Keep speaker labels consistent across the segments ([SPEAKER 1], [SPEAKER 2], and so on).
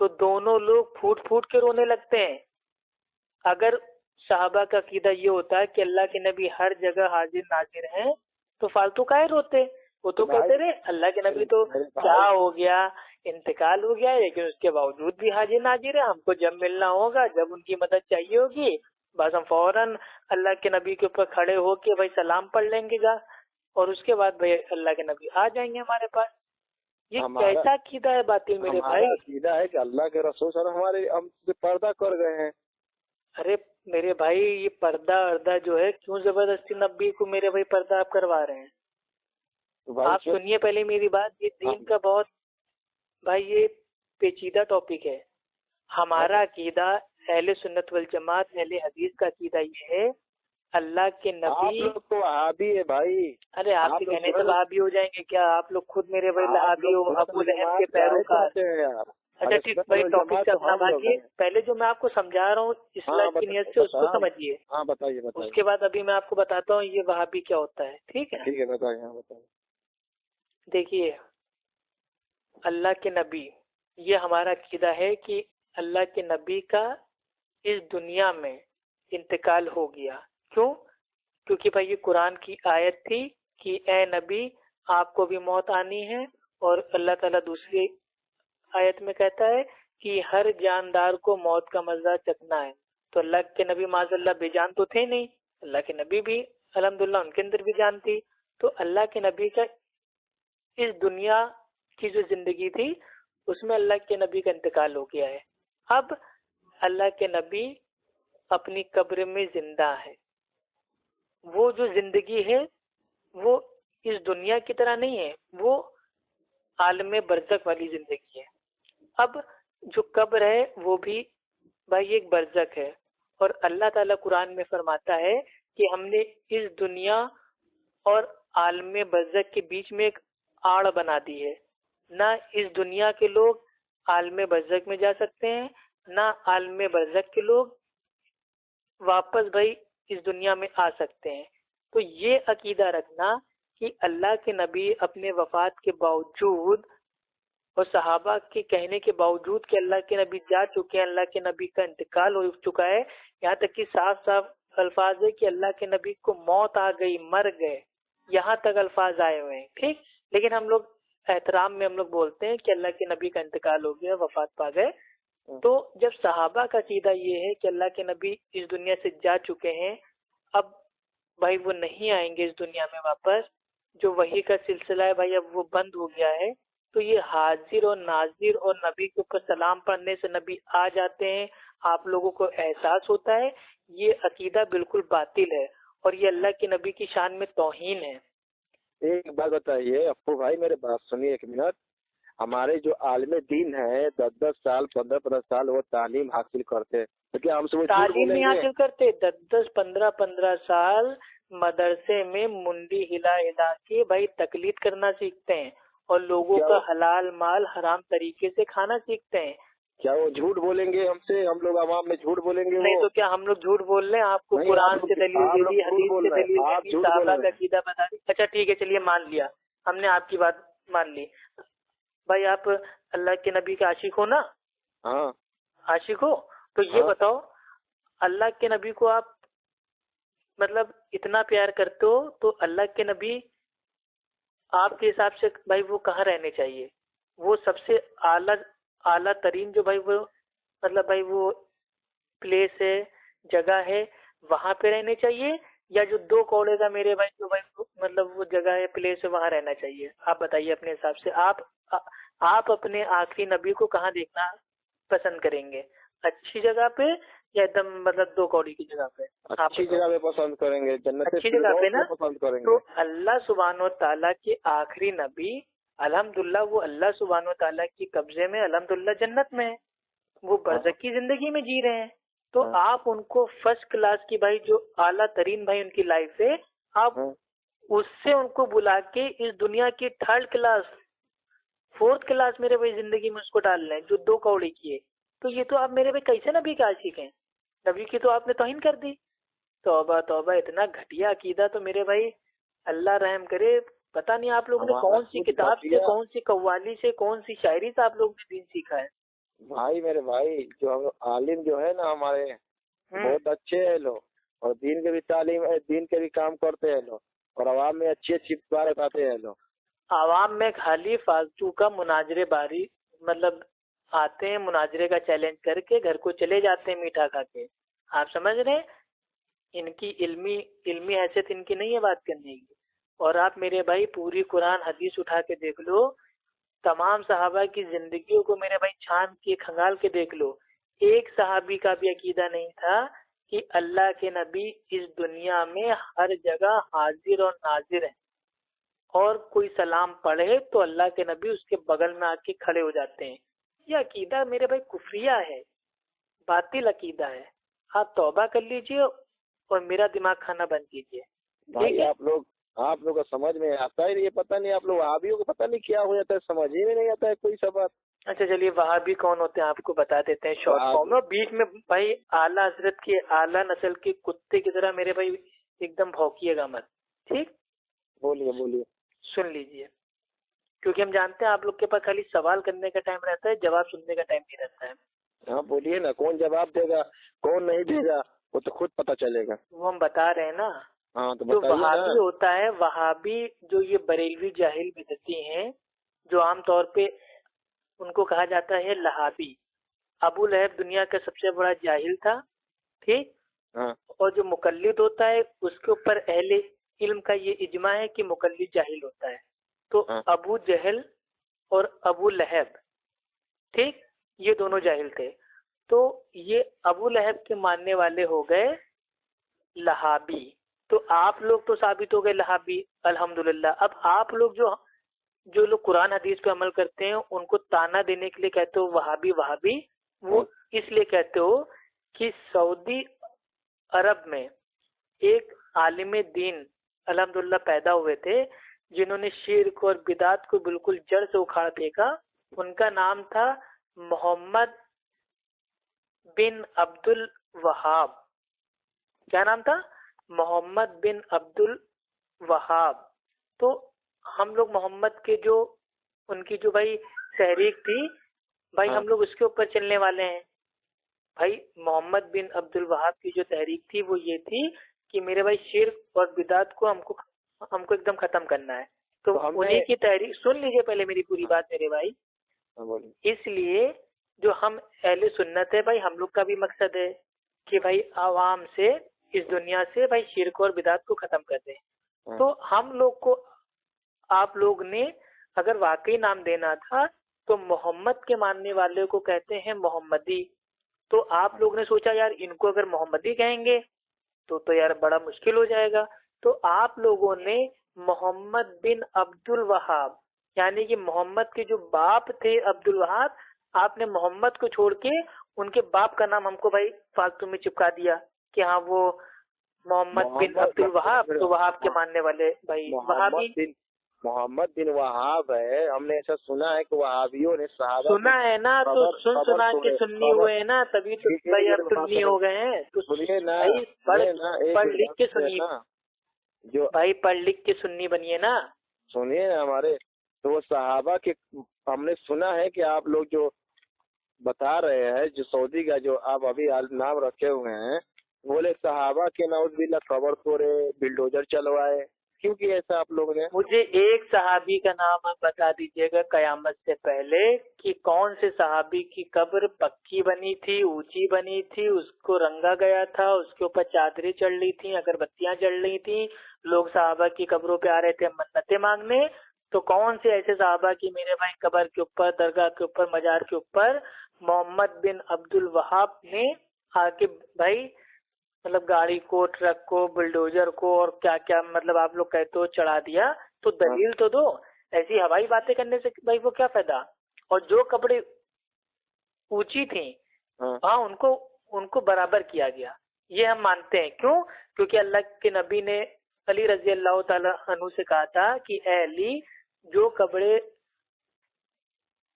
[SPEAKER 1] تو دونوں لوگ پھوٹ پھوٹ کے رونے لگتے ہیں۔ اگر صحابہ کا عقیدہ یہ ہوتا ہے کہ اللہ کے نبی ہر جگہ حاضر ناظر ہیں تو فالتو کائے روتے؟ وہ تو کہتے رہے اللہ کے نبی تو کیا ہو گیا، انتقال ہو گیا، لیکن اس کے باوجود بھی حاضر ناظر ہے، ہم کو جب ملنا ہوگا، جب ان کی مدد چاہیے ہوگی، بس ہم فوراً اللہ کے نبی کے اوپر کھڑے ہو کے بھائی سلام پڑھ لیں گے گا، اور اس کے بعد بھائی اللہ کے نبی آ جائیں گے ہمارے پاس۔ یہ کیسا عقیدہ ہے باطل میرے بھائی؟
[SPEAKER 2] عقیدہ ہے کہ اللہ کے رسول صلی اللہ علیہ وسلم ہمارے ہم سے پردہ کر گئے ہیں۔
[SPEAKER 1] ارے میرے بھائی یہ پردہ جو ہے کیوں زبردستی نبی کو میرے بھائی پردہ آپ کروا رہے ہیں؟ آپ سنیے پہلے میری بات، یہ دین کا بہت بھائی یہ پیچیدہ ٹاپک ہے۔ ہمارا عقیدہ اہل سنت والجماعت اہل حدیث کا عقیدہ یہ ہے اللہ کے نبی،
[SPEAKER 2] آپ لوگ تو وہابی ہے بھائی۔
[SPEAKER 1] ارے آپ کے کہنے سے وہابی ہو جائیں گے کیا؟ آپ لوگ خود میرے بھائی وہابی ہو، ابو لہب کے پیروکار۔ اچھا ٹھیک بھائی، ٹاپک سے اپنا بھاگیے، پہلے جو میں آپ کو سمجھا رہا ہوں اصلاح کی نیت سے اس کو سمجھیے۔
[SPEAKER 2] ہاں بتائیے۔
[SPEAKER 1] اس کے بعد ابھی میں آپ کو بتاتا ہوں یہ وہابی کیا ہوتا ہے، ٹھیک ہے؟
[SPEAKER 2] ٹھیک ہے بتائیے۔
[SPEAKER 1] دیکھیے اللہ کے نبی، یہ ہمارا عقیدہ ہے کہ اللہ کے نبی کا اس دنیا میں انتقال ہو گیا۔ کیوں؟ کیونکہ بھائی یہ قرآن کی آیت تھی کہ اے نبی آپ کو بھی موت آنی ہے، اور اللہ تعالیٰ دوسری آیت میں کہتا ہے کہ ہر جاندار کو موت کا مزہ چکھنا ہے۔ تو اللہ کے نبی معاذ اللہ بے جان تو تھے نہیں، اللہ کے نبی بھی الحمدللہ ان کے اندر بھی جان تھی۔ تو اللہ کے نبی کا اس دنیا کی جو زندگی تھی اس میں اللہ کے نبی کا انتقال ہو گیا ہے۔ اب اللہ کے نبی اپنی قبر میں زندہ ہے۔ وہ جو زندگی ہے وہ اس دنیا کی طرح نہیں ہے، وہ عالم برزخ والی زندگی ہے۔ اب جو قبر ہے وہ بھی بھائی ایک برزخ ہے، اور اللہ تعالیٰ قرآن میں فرماتا ہے کہ ہم نے اس دنیا اور عالم برزخ کے بیچ میں ایک آڑ بنا دی ہے، نہ اس دنیا کے لوگ عالم برزخ میں جا سکتے ہیں، نہ عالم برزخ کے لوگ واپس بھائی اس دنیا میں آ سکتے ہیں۔ تو یہ عقیدہ رکھنا کہ اللہ کے نبی اپنے وفات کے باوجود اور صحابہ کے کہنے کے باوجود کہ اللہ کے نبی جا چکے ہیں، اللہ کے نبی کا انتقال ہو چکا ہے، یہاں تک کہ صاف صاف الفاظ ہے کہ اللہ کے نبی کو موت آ گئی، مر گئے، یہاں تک الفاظ آئے ہوئے ہیں، ٹھیک۔ لیکن ہم لوگ احترام میں ہم لوگ بولتے ہیں کہ اللہ کے نبی کا انتقال ہو گیا، وفات پا گئے۔ تو جب صحابہ کا عقیدہ یہ ہے کہ اللہ کے نبی اس دنیا سے جا چکے ہیں، اب بھائی وہ نہیں آئیں گے اس دنیا میں واپس، جو وحی کا سلسلہ ہے بھائی اب وہ بند ہو گیا ہے، تو یہ حاضر اور ناظر اور نبی کے اوپر سلام پڑھنے سے نبی آ جاتے ہیں، آپ لوگوں کو احساس ہوتا ہے، یہ عقیدہ بالکل باطل ہے، اور یہ اللہ کے نبی کی شان میں توہین ہے۔
[SPEAKER 2] ایک بات بتائیے ابو بھائی، میرے بات سنیے ایک منٹ۔ ہمارے جو عالم دین ہیں 10 سال 15 سال وہ تعلیم حاصل کرتے، تو کیا ہم سے وہ
[SPEAKER 1] تعلیم نہیں حاصل کرتے؟ 10 15 سال مدرسے میں منڈی ہلا ہلا کے بھائی تقلید کرنا سیکھتے ہیں، اور لوگوں کا حلال مال حرام طریقے سے کھانا سیکھتے ہیں۔
[SPEAKER 2] کیا وہ جھوٹ بولیں گے ہم سے؟ ہم لوگ عوام میں جھوٹ بولیں گے؟
[SPEAKER 1] نہیں تو کیا ہم لوگ جھوٹ بول رہے ہیں؟ آپ کو قرآن سے دلیل دے دی، حدیث سے دلیل دے دی، صحابہ کا عقیدہ بتا دی۔ اچھا ٹھیک ہے، چلیے مان لیا، ہم نے آپ کی بات مان لی۔ بھائی آپ اللہ کے نبی کا عاشق ہو نا؟
[SPEAKER 2] ہاں
[SPEAKER 1] عاشق ہو، تو یہ بتاؤ اللہ کے نبی کو آپ مطلب اتنا پیار کرتے ہو تو اللہ کے نبی آپ کے حساب سے بھائی وہ کہاں رہنے چاہیے؟ وہ سب سے اعلیٰ ترین جو بھائی وہ مطلب بھائی وہ پلیس ہے، جگہ ہے، وہاں پہ رہنے چاہیے، یا جو 2 کوڑے کا میرے بھائی جو بھائی مطلب وہ جگہ ہے، پلیس ہے، وہاں رہنا چاہیے؟ آپ بتائیے اپنے حساب سے، آپ اپنے آخری نبی کو کہاں دیکھنا پسند کریں گے؟ اچھی جگہ پہ یا ایک دم مطلب 2 کوڑی کی جگہ پہ؟
[SPEAKER 2] اچھی جگہ پہ پسند کریں گے، جنت
[SPEAKER 1] اچھی جگہ پہ نا
[SPEAKER 2] پسند کریں گے۔
[SPEAKER 1] تو اللہ سبحانہ و تعالیٰ کے آخری نبی الحمدللہ وہ اللہ سبحانہ و تعالیٰ کی قبضے میں الحمدللہ جنت میں ہے، وہ برزخ کی زندگی میں جی رہے ہیں۔ تو آپ ان کو فرسٹ کلاس کی بھائی جو اعلیٰ ترین بھائی ان کی لائف ہے، آپ اس سے ان کو بلا کے اس دنیا کی 3rd کلاس 4th کلاس میرے بھائی زندگی میں اس کو ڈال لیں جو 2 کوڑی کی ہے، تو یہ تو آپ میرے بھائی کیسے نبی کے عاشق ہیں؟ نبی کی تو آپ نے توہین کر دی۔ توبہ توبہ، اتنا گھٹیا عقیدہ تو میرے بھائی اللہ رحم کرے، پتہ نہیں آپ لوگوں نے کون سی کتاب سے، کون سی قوالی سے، کون سی شاعری سے آپ لوگوں نے دین سیکھا ہے۔
[SPEAKER 2] بھائی میرے بھائی جو عالم جو ہے نا ہمارے بہت اچھے ہیں لوگ، اور دین کے بھی تعلیم ہے، دین کے بھی کام کرتے ہیں لوگ، اور عوام میں اچھی اچھی باتیں بتاتے ہیں لوگ۔
[SPEAKER 1] عوام میں خالی فالتو کا مناظرے باری مطلب آتے ہیں، مناظرے کا چیلنج کر کے گھر کو چلے جاتے ہیں میٹھا کھا کے۔ آپ سمجھ رہے ہیں ان کی علمی حیثیت ان کی نہیں ہے بات کرنے کی۔ اور آپ میرے بھائی پوری قرآن حدیث اٹھا کے دیکھ لو، تمام صحابہ کی زندگیوں کو میرے بھائی چھان کے کھنگال کے دیکھ لو، ایک صحابی کا بھی عقیدہ نہیں تھا کہ اللہ کے نبی اس دنیا میں ہر جگہ حاضر اور ناظر ہیں، اور کوئی سلام پڑھے تو اللہ کے نبی اس کے بغل میں آ کے کھڑے ہو جاتے ہیں۔ یہ عقیدہ میرے بھائی کفریہ ہے، باطل عقیدہ ہے۔ آپ توبہ کر لیجئے اور میرا دماغ کھانا بند کیجئے۔
[SPEAKER 2] بھائی آپ لوگ کو سمجھ میں آتا ہے، یہ پتہ نہیں آپ لوگ وہابیوں کو پتہ نہیں کیا ہو جاتا ہے، سمجھ ہی میں نہیں آتا ہے کوئی سا بات۔
[SPEAKER 1] اچھا چلیے وہابی کون ہوتے ہیں آپ کو بتا دیتے ہیں شارٹ فارم میں۔ بیچ میں بھائی اعلیٰ حضرت کے اعلیٰ نسل کے کتے کی طرح میرے بھائی ایک دم بھونکیے گا مت، ٹھیک؟
[SPEAKER 2] بولیے۔
[SPEAKER 1] سن لیجئے، کیونکہ ہم جانتے ہیں آپ لوگ کے پاس خالی سوال کرنے کا ٹائم رہتا ہے، جواب سننے کا ٹائم نہیں رہتا ہے۔
[SPEAKER 2] ہاں بولیے نا، کون جواب دے گا کون نہیں دے گا وہ تو خود پتہ چلے گا۔
[SPEAKER 1] وہ ہم بتا رہے ہیں نا۔
[SPEAKER 2] ہاں تو
[SPEAKER 1] جو
[SPEAKER 2] بتائیے
[SPEAKER 1] وہابی
[SPEAKER 2] نا۔
[SPEAKER 1] ہوتا ہے، وہابی جو یہ بریلوی جاہل بدعتی ہیں، جو عام طور پہ ان کو کہا جاتا ہے لہابی۔ ابو لہب دنیا کا سب سے بڑا جاہل تھا، ٹھیک؟
[SPEAKER 2] ہاں
[SPEAKER 1] اور جو مقلد ہوتا ہے اس کے اوپر اہل علم کا یہ اجماع ہے کہ مقلد جاہل ہوتا ہے۔ تو ابو جہل اور ابو لہب، ٹھیک، یہ دونوں جاہل تھے۔ تو یہ ابو لہب کے ماننے والے ہو گئے لہابی۔ تو آپ لوگ تو ثابت ہو گئے لہابی، الحمدللہ۔ اب آپ لوگ جو لوگ قرآن حدیث پہ عمل کرتے ہیں ان کو تانا دینے کے لیے کہتے ہو وہابی وہابی، وہ اس لیے کہتے ہو کہ سعودی عرب میں ایک عالم دین الحمدللہ پیدا ہوئے تھے جنہوں نے شرک اور بدعت کو بالکل جڑ سے اکھاڑ پھینکا۔ ان کا نام تھا محمد بن عبد الوہاب۔ کیا نام تھا؟ محمد بن عبد الوہاب۔ تو ہم لوگ محمد کے جو ان کی جو بھائی تحریک تھی بھائی، ہم لوگ اس کے اوپر چلنے والے ہیں بھائی۔ محمد بن عبد الوہاب کی جو تحریک تھی وہ یہ تھی کہ میرے بھائی شرک اور بدعت کو ہم کو ایک دم ختم کرنا ہے۔ تو انہیں کی تحریک، سن لیجئے پہلے میری پوری بات میرے بھائی۔ اس لیے جو ہم اہل سنت ہے بھائی، ہم لوگ کا بھی مقصد ہے کہ بھائی عوام سے اس دنیا سے بھائی شرک اور بدعت کو ختم کر دیں۔ تو ہم لوگ کو آپ لوگ نے اگر واقعی نام دینا تھا تو محمد کے ماننے والے کو کہتے ہیں محمدی۔ تو آپ لوگ نے سوچا یار ان کو اگر محمدی کہیں گے تو یار بڑا مشکل ہو جائے گا۔ تو آپ لوگوں نے محمد بن عبد الوہاب، یعنی کہ محمد کے جو باپ تھے عبد الوہاب، آپ نے محمد کو چھوڑ کے ان کے باپ کا نام ہم کو بھائی فالتو میں چپکا دیا کہ ہاں وہ محمد بن عبد الوہاب، تو وہاب کے ماننے والے بھائی وہابی۔
[SPEAKER 2] محمد بن وہاب ہے، ہم نے ایسا سنا ہے کہ وہابیوں نے صحابہ
[SPEAKER 1] سنا ہے نا، تو سنا کے سنی ہوئے ہیں نا، تبھی تو بھائی اب سنی ہو گئے ہیں۔ تو پڑھ لکھ کے سنی جو بھائی، پڑھ لکھ کے سنی بنیے نا۔
[SPEAKER 2] سنیے نا ہمارے، تو وہ صحابہ کے ہم نے سنا ہے کہ آپ لوگ جو بتا رہے ہیں، جو سعودی کا جو آپ ابھی نام رکھے ہوئے ہیں، بولے صحابہ کے نعوذ باللہ قبر توڑے، بلڈوزر چلوائے، کیوں کیا ایسا آپ لوگوں نے؟
[SPEAKER 1] مجھے ایک صحابی کا نام آپ بتا دیجئے گا قیامت سے پہلے کہ کون سے صحابی کی قبر پکی بنی تھی، اونچی بنی تھی، اس کو رنگا گیا تھا، اس کے اوپر چادریں چڑھ رہی تھیں، اگربتیاں جل رہی تھیں، لوگ صحابہ کی قبروں پہ آ رہے تھے منتیں مانگنے۔ تو کون سے ایسے صحابہ کی میرے بھائی قبر کے اوپر، درگاہ کے اوپر، مزار کے اوپر محمد بن عبد الوہاب نے آ کے بھائی مطلب گاڑی کو، ٹرک کو، بلڈوزر کو اور کیا کیا مطلب آپ لوگ کہتے ہو چڑھا دیا؟ تو دلیل تو دو۔ ایسی ہوائی باتیں کرنے سے بھائی وہ کیا فائدہ؟ اور جو کپڑے اونچی تھیں ہاں ان کو برابر کیا گیا، یہ ہم مانتے ہیں۔ کیوں؟ کیونکہ اللہ کے نبی نے علی رضی اللہ تعالی عنہ سے کہا تھا کہ اے علی، جو کپڑے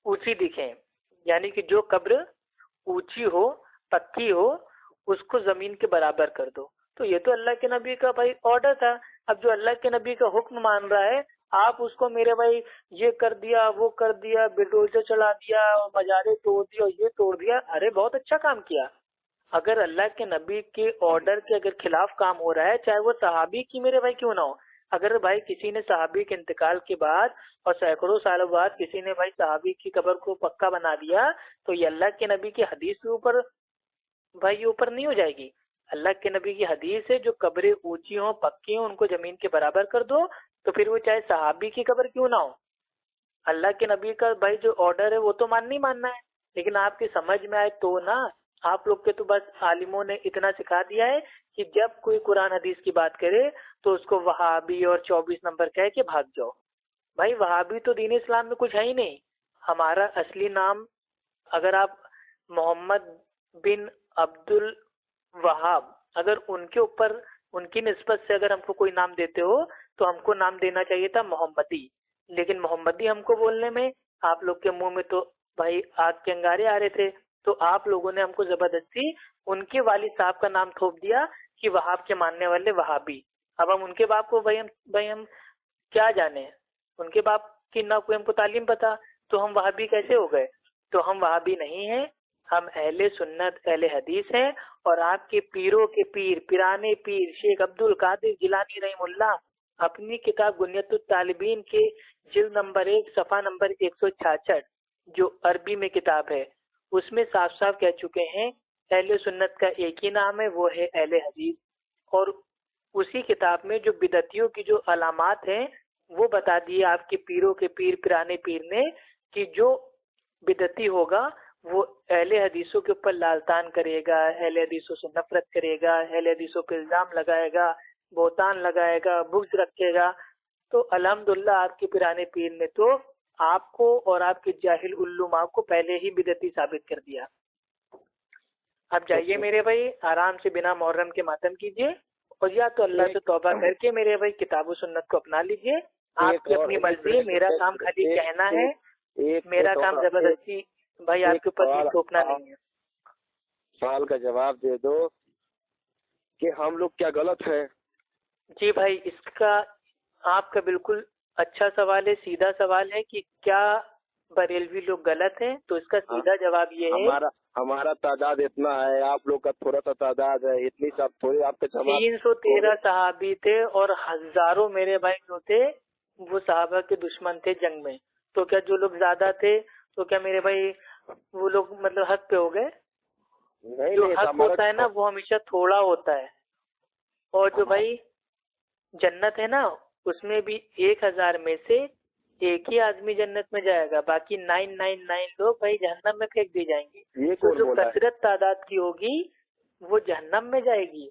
[SPEAKER 1] اونچی دکھیں، یعنی کہ جو قبر اونچی ہو، پکی ہو، اس کو زمین کے برابر کر دو۔ تو یہ تو اللہ کے نبی کا بھائی آرڈر تھا۔ اب جو اللہ کے نبی کا حکم مان رہا ہے آپ اس کو میرے بھائی یہ کر دیا وہ کر دیا، بلڈوزر چلا دیا، مزارے توڑ دیا، یہ توڑ دیا. ارے بہت اچھا کام کیا. اگر اللہ کے نبی کے آرڈر کے اگر خلاف کام ہو رہا ہے، چاہے وہ صحابی کی میرے بھائی کیوں نہ ہو، اگر بھائی کسی نے صحابی کے انتقال کے بعد اور سینکڑوں سالوں بعد کسی نے بھائی صحابی کی قبر کو پکا بنا دیا، تو یہ اللہ کے نبی کی حدیث کے اوپر بھائی یہ اوپر نہیں ہو جائے گی؟ اللہ کے نبی کی حدیث ہے جو قبریں اونچی ہوں پکی ہوں ان کو زمین کے برابر کر دو، تو پھر وہ چاہے صحابی کی قبر کیوں نہ ہو. اللہ کے نبی کا بھائی جو آرڈر ہے وہ تو ماننا ہے، لیکن آپ کی سمجھ میں آئے تو نا. آپ لوگ کے تو بس عالموں نے اتنا سکھا دیا ہے کہ جب کوئی قرآن حدیث کی بات کرے تو اس کو وہابی اور 24 نمبر کہہ کے بھاگ جاؤ. بھائی وہابی تو دین اسلام میں کچھ ہے ہی نہیں. ہمارا اصلی نام اگر آپ محمد بن عبد الوہاب اگر ان کے اوپر ان کی نسبت سے اگر ہم کو کوئی نام دیتے ہو تو ہم کو نام دینا چاہیے تھا محمدی. لیکن محمدی ہم کو بولنے میں آپ لوگ کے منہ میں تو بھائی آگ کے انگارے آ رہے تھے، تو آپ لوگوں نے ہم کو زبردستی ان کے والد صاحب کا نام تھوپ دیا کہ وہاب کے ماننے والے وہابی. اب ہم ان کے باپ کو بھائی ہم کیا جانے، ان کے باپ کی نہ کوئی ہم کو تعلیم پتا، تو ہم وہابی کیسے ہو گئے؟ تو ہم وہابی نہیں ہیں، ہم اہل سنت اہل حدیث ہیں. اور آپ کے پیروں کے پیر پیرانے پیر شیخ عبد القادر جیلانی رحم اللہ اپنی کتاب غنیت الطالبین کے جلد نمبر 1 صفحہ نمبر 166 جو عربی میں کتاب ہے اس میں صاف صاف کہہ چکے ہیں اہل سنت کا ایک ہی نام ہے، وہ ہے اہل حدیث. اور اسی کتاب میں جو بدعتیوں کی جو علامات ہیں وہ بتا دیے آپ کے پیروں کے پیر پیرانے پیر نے کہ جو بدعتی ہوگا وہ اہل حدیثوں کے اوپر لالتان کرے گا، اہل حدیثوں سے نفرت کرے گا، اہل حدیثوں پہ الزام لگائے گا، بہتان لگائے گا، بغض رکھے گا. تو الحمدللہ آپ کے پیرانے پیر نے تو آپ کو اور آپ کے جاہل علماء کو پہلے ہی بدعتی ثابت کر دیا. اب جائیے میرے بھائی آرام سے بنا محرم کے ماتم کیجیے، اور یا تو اللہ سے توبہ کر کے میرے بھائی کتاب و سنت کو اپنا لیجیے. آپ کی اپنی مرضی، میرا کام خالی کہنا ہے، میرا کام زبردستی بھائی آپ کے اوپر تھوپنا نہیں ہے.
[SPEAKER 2] سوال کا جواب دے دو کہ ہم لوگ کیا غلط ہے؟
[SPEAKER 1] جی بھائی اس کا آپ کا بالکل اچھا سوال ہے، سیدھا سوال ہے کہ کیا بریلوی لوگ غلط ہیں؟ تو اس کا سیدھا جواب یہ ہے
[SPEAKER 2] ہمارا تعداد اتنا ہے، آپ لوگ کا تھوڑا سا تعداد ہے، اتنی سب تھوڑی آپ کے
[SPEAKER 1] 313 صحابی تھے اور ہزاروں میرے بھائی جو تھے وہ صحابہ کے دشمن تھے جنگ میں. تو کیا جو لوگ زیادہ تھے تو کیا میرے بھائی وہ لوگ مطلب حق پہ ہو گئے؟ جو حق ہوتا ہے نا وہ ہمیشہ تھوڑا ہوتا ہے. اور جو بھائی جنت ہے نا اس میں بھی 1000 میں سے ایک ہی آدمی جنت میں جائے گا، باقی 999 لوگ بھائی جہنم میں پھینک دی جائیں گے. تو جو کثرت تعداد کی ہوگی وہ جہنم میں جائے گی.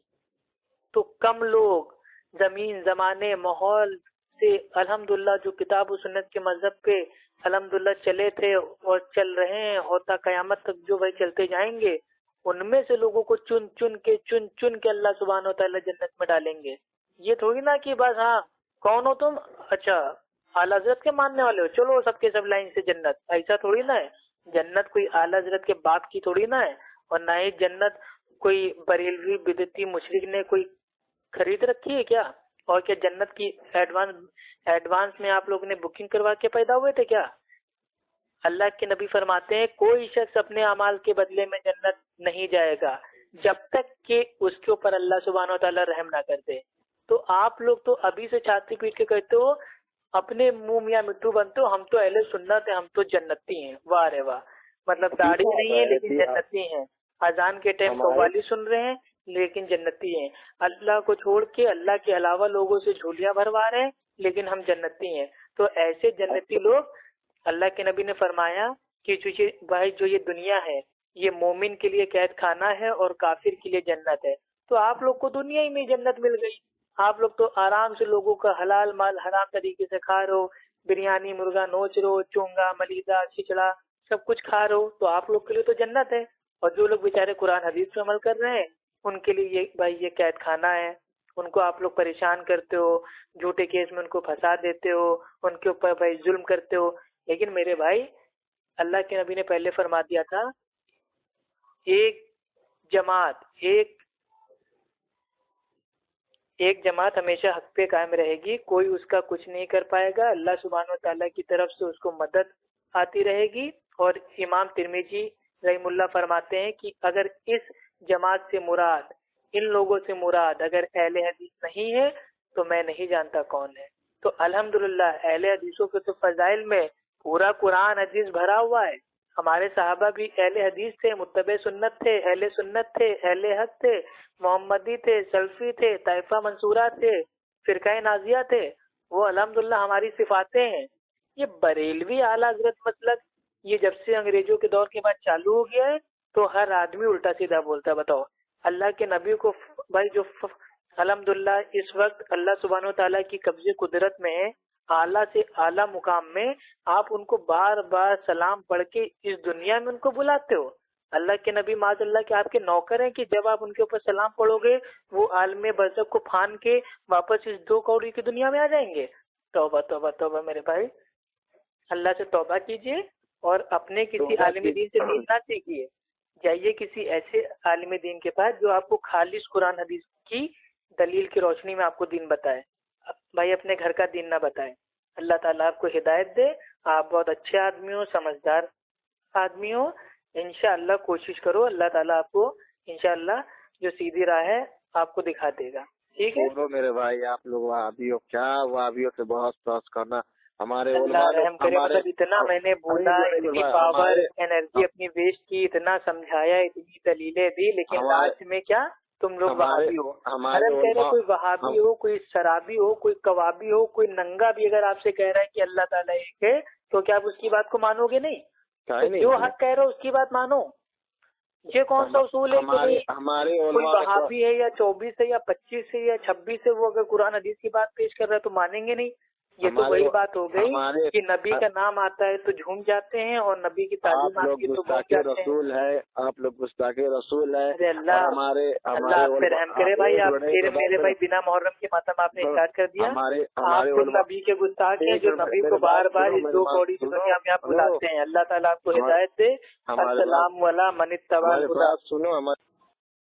[SPEAKER 1] تو کم لوگ زمین زمانے ماحول سے الحمدللہ جو کتاب و سنت کے مذہب پہ الحمدللہ چلے تھے اور چل رہے ہیں، ہوتا قیامت تک جو بھائی چلتے جائیں گے، ان میں سے لوگوں کو چن چن کے اللہ سبحانہ و تعالیٰ جنت میں ڈالیں گے. یہ تھوڑی نا کہ بس ہاں کون ہو تم، اچھا اعلیٰ حضرت کے ماننے والے ہو، چلو سب کے سب لائن سے جنت. ایسا تھوڑی نا ہے. جنت کوئی اعلیٰ حضرت کے باپ کی تھوڑی نا ہے، اور نہ ہی جنت کوئی بریلوی بدعتی مشرک نے کوئی خرید رکھی ہے کیا؟ اور کیا جنت کی ایڈوانس میں آپ لوگوں نے بکنگ کروا کے پیدا ہوئے تھے کیا؟ اللہ کے نبی فرماتے ہیں کوئی شخص اپنے اعمال کے بدلے میں جنت نہیں جائے گا جب تک کہ اس کے اوپر اللہ سبحانہ و تعالیٰ رحم نہ کر دے. تو آپ لوگ تو ابھی سے چھاتی پیٹ کے کہتے ہو، اپنے منہ میاں مٹھو بنتے ہو، ہم تو اہل سنت ہیں، ہم تو جنتی ہیں. واہ رے واہ، مطلب داڑھی نہیں ہے لیکن جنتی ہیں. اذان کے ٹائم قوالی سن رہے ہیں لیکن جنتی ہیں. اللہ کو چھوڑ کے اللہ کے علاوہ لوگوں سے جھولیاں بھروا رہے ہیں لیکن ہم جنتی ہیں. تو ایسے جنتی لوگ اللہ کے نبی نے فرمایا کہ بھائی جو یہ دنیا ہے یہ مومن کے لیے قید خانہ ہے اور کافر کے لیے جنت ہے. تو آپ لوگ کو دنیا ہی میں جنت مل گئی. آپ لوگ تو آرام سے لوگوں کا حلال مال حرام طریقے سے کھا رہے ہو، بریانی مرغا نوچ رہے ہو، چونگا ملیدہ چھچڑا سب کچھ کھا رہے ہو، تو آپ لوگ کے لیے تو جنت ہے. اور جو لوگ بیچارے قرآن حدیث پہ عمل کر رہے ہیں ان کے لیے یہ بھائی یہ قید خانہ ہے. ان کو آپ لوگ پریشان کرتے ہو، جھوٹے کیس میں ان کو پھنسا دیتے ہو، ان کے اوپر بھائی ظلم کرتے ہو. لیکن میرے بھائی اللہ کے نبی نے پہلے فرما دیا تھا ایک جماعت ایک ایک جماعت ہمیشہ حق پہ قائم رہے گی، کوئی اس کا کچھ نہیں کر پائے گا، اللہ سبحانہ و تعالیٰ کی طرف سے اس کو مدد آتی رہے گی۔ اور امام ترمذی رحمہ اللہ فرماتے ہیں کہ اگر اس جماعت سے مراد، ان لوگوں سے مراد اگر اہل حدیث نہیں ہے تو میں نہیں جانتا کون ہے۔ تو الحمدللہ اہل حدیثوں کے تو فضائل میں پورا قرآن حدیث بھرا ہوا ہے۔ ہمارے صحابہ بھی اہل حدیث تھے، متبع سنت تھے، اہل سنت تھے، اہل حق تھے، محمدی تھے، سلفی تھے، طائفہ منصورہ تھے، فرقہ نازیہ تھے۔ وہ الحمدللہ ہماری صفاتیں ہیں۔ یہ بریلوی اعلیٰ حضرت مسلک یہ جب سے انگریزوں کے دور کے بعد چالو ہو گیا ہے تو ہر آدمی الٹا سیدھا بولتا ہے۔ بتاؤ اللہ کے نبی کو بھائی جو الحمدللہ اس وقت اللہ سبحانہ و تعالیٰ کی قبض قدرت میں ہے، اعلیٰ سے اعلیٰ مقام میں، آپ ان کو بار بار سلام پڑھ کے اس دنیا میں ان کو بلاتے ہو۔ اللہ کے نبی معاذ اللہ کے آپ کے نوکر ہیں کہ جب آپ ان کے اوپر سلام پڑھو گے وہ عالم برزخ کو پھان کے واپس اس 2 کوڑی کی دنیا میں آ جائیں گے۔ توبہ توبہ توبہ میرے بھائی، اللہ سے توبہ کیجیے اور اپنے کسی عالم دین سے دین نہ سیکھیے، جائیے کسی ایسے عالم دین کے پاس جو آپ کو خالص قرآن حدیث کی دلیل کی روشنی میں آپ کو دین بتائے۔ بھائی اپنے گھر کا دین نہ بتائے۔ اللہ تعالیٰ آپ کو ہدایت دے، آپ بہت اچھے آدمی ہو، سمجھدار آدمی ہو۔ انشاءاللہ کوشش کرو، اللہ تعالیٰ آپ کو انشاءاللہ جو سیدھی راہ ہے آپ کو دکھا دے گا۔ ٹھیک ہے
[SPEAKER 2] میرے بھائی، آپ لوگ وہابیوں کیا وہابیوں سے بحث کرنا، ہمارے
[SPEAKER 1] اللہ رحم کرے۔ مطلب اتنا میں نے بولا، اتنی پاور انرجی اپنی ویسٹ کی، اتنا سمجھایا، اتنی دلیلیں دی، لیکن لاسٹ میں کیا تم لوگ وہابی ہو۔ اگر کہہ رہے کوئی وہابی ہو، کوئی شرابی ہو، کوئی کبابی ہو، کوئی ننگا بھی اگر آپ سے کہہ رہا ہے کہ اللہ تعالیٰ ایک ہے تو کیا آپ اس کی بات کو مانو گے؟ نہیں۔ جو حق کہہ رہا ہو اس کی بات مانو۔ یہ کون سا اصول ہے کہ کوئی وہابی ہے یا 24 ہے یا 25 ہے یا 26 ہے، وہ اگر قرآن حدیث کی بات پیش کر رہا ہے تو مانیں گے نہیں؟ یہ تو وہی بات ہو گئی کہ نبی کا نام آتا ہے تو جھوم جاتے ہیں اور نبی کی تعلیم آتی ہے تو بہت جاتے ہیں۔
[SPEAKER 2] رسول ہے، آپ لوگ گستاخ رسول ہے۔
[SPEAKER 1] اللہ آپ پہ رحم کرے بھائی، آپ پھر میرے بھائی بنا محرم کے ماتم آپ نے اسٹارٹ کر دیا۔ آپ لوگ نبی کے گستاخ ہیں جو نبی کو بار بار اس 2 کوڑی کی دنیا میں آپ بلاتے ہیں۔ اللہ تعالیٰ آپ کو ہدایت دے۔ السلام علیکم من اتبع الہدی۔
[SPEAKER 2] سنو ہمارے